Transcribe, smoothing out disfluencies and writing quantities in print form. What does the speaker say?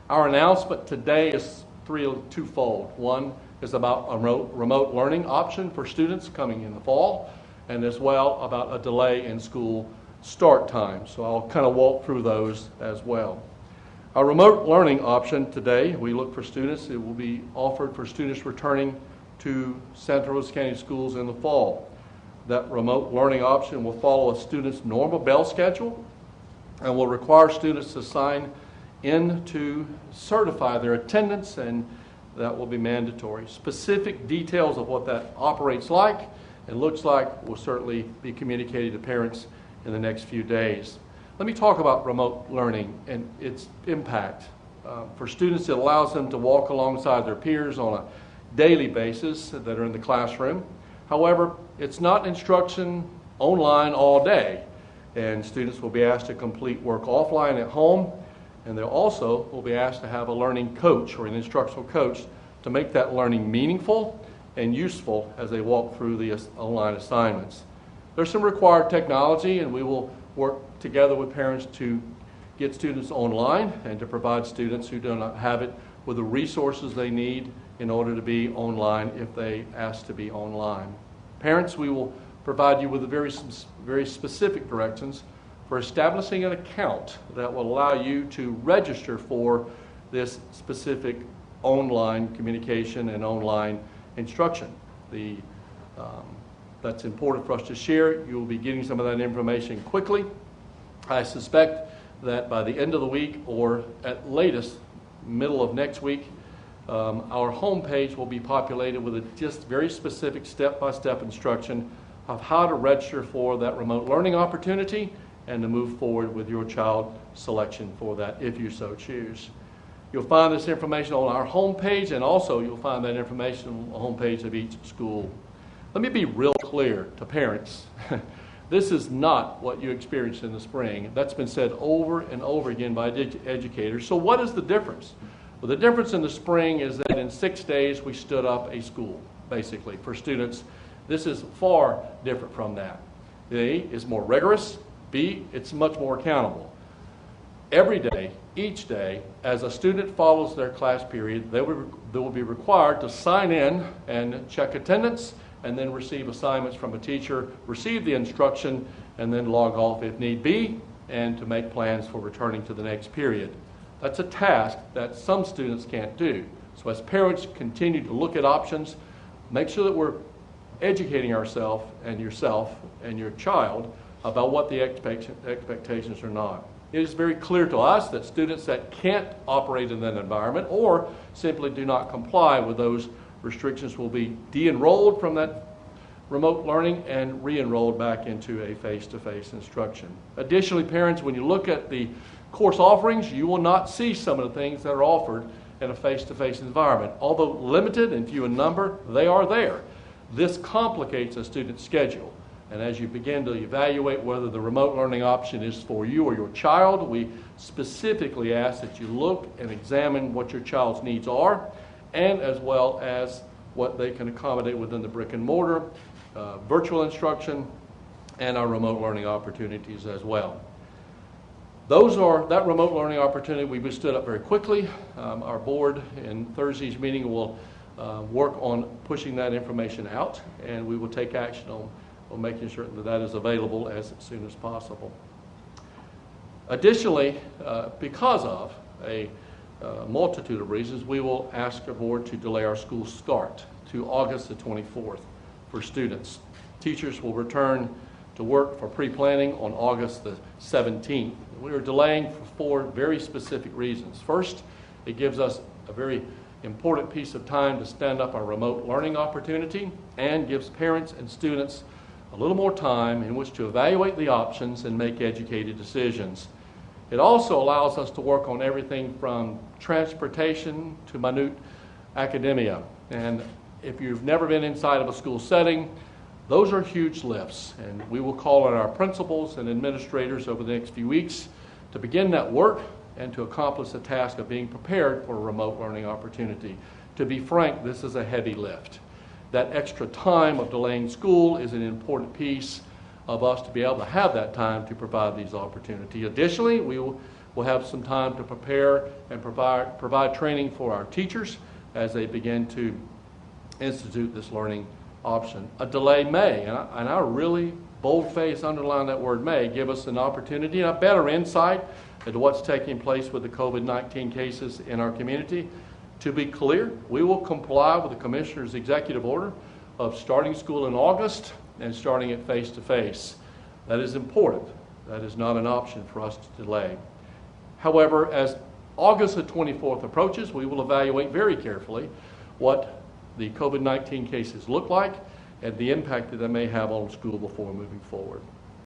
Our announcement today is twofold. One is about a remote learning option for students coming in the fall, and as well about a delay in school start time. So I'll kind of walk through those as well. Our remote learning option today, we look for students. It will be offered for students returning to Santa Rosa County Schools in the fall. That remote learning option will follow a student's normal bell schedule and will require students to sign in to certify their attendance, and that will be mandatory. Specific details of what that operates like and looks like will certainly be communicated to parents in the next few days. Let me talk about remote learning and its impact. For students, it allows them to walk alongside their peers on a daily basis that are in the classroom. However, it's not instruction online all day, and students will be asked to complete work offline at home, and they also will be asked to have a learning coach or an instructional coach to make that learning meaningful and useful as they walk through the online assignments. There's some required technology, and we will work together with parents to get students online and to provide students who do not have it with the resources they need in order to be online if they ask to be online. Parents, we will provide you with very specific directions for establishing an account that will allow you to register for this specific online communication and online instruction. That's important for us to share. You will be getting some of that information quickly. I suspect that by the end of the week or at latest middle of next week, our homepage will be populated with a just very specific step-by-step instruction of how to register for that remote learning opportunity and to move forward with your child selection for that if you so choose. You'll find this information on our homepage, and also you'll find that information on the homepage of each school. Let me be real clear to parents. This is not what you experienced in the spring. That's been said over and over again by educators. So what is the difference? Well, the difference in the spring is that in 6 days we stood up a school, basically, for students. This is far different from that. A, is more rigorous. B, it's much more accountable. Every day, each day, as a student follows their class period, they will be required to sign in and check attendance and then receive assignments from a teacher, receive the instruction, and then log off if need be, and to make plans for returning to the next period. That's a task that some students can't do. So as parents continue to look at options, make sure that we're educating ourselves and yourself and your child about what the expectations are not. It is very clear to us that students that can't operate in that environment or simply do not comply with those restrictions will be de-enrolled from that remote learning and re-enrolled back into a face-to-face instruction. Additionally, parents, when you look at the course offerings, you will not see some of the things that are offered in a face-to-face environment. Although limited and few in number, they are there. This complicates a student's schedule. And as you begin to evaluate whether the remote learning option is for you or your child, we specifically ask that you look and examine what your child's needs are, and as well as what they can accommodate within the brick and mortar, virtual instruction, and our remote learning opportunities as well. That remote learning opportunity we stood up very quickly. Our board in Thursday's meeting will work on pushing that information out, and we will take action on making sure that that is available as soon as possible. Additionally, because of a multitude of reasons, we will ask our board to delay our school start to August the 24th for students. Teachers will return to work for pre-planning on August the 17th. We are delaying for 4 very specific reasons. First, it gives us a very important piece of time to stand up our remote learning opportunity and gives parents and students a little more time in which to evaluate the options and make educated decisions. It also allows us to work on everything from transportation to minute academia. And if you've never been inside of a school setting, those are huge lifts. And we will call on our principals and administrators over the next few weeks to begin that work and to accomplish the task of being prepared for a remote learning opportunity. To be frank, this is a heavy lift. That extra time of delaying school is an important piece of us to be able to have that time to provide these opportunities. Additionally, we will We'll have some time to prepare and provide training for our teachers as they begin to institute this learning option. A delay may, and I really boldface underline that word may, give us an opportunity and a better insight into what's taking place with the COVID-19 cases in our community. To be clear, we will comply with the Commissioner's executive order of starting school in August and starting it face-to-face. That is important. That is not an option for us to delay. However, as August the 24th approaches, we will evaluate very carefully what the COVID-19 cases look like and the impact that they may have on school before moving forward.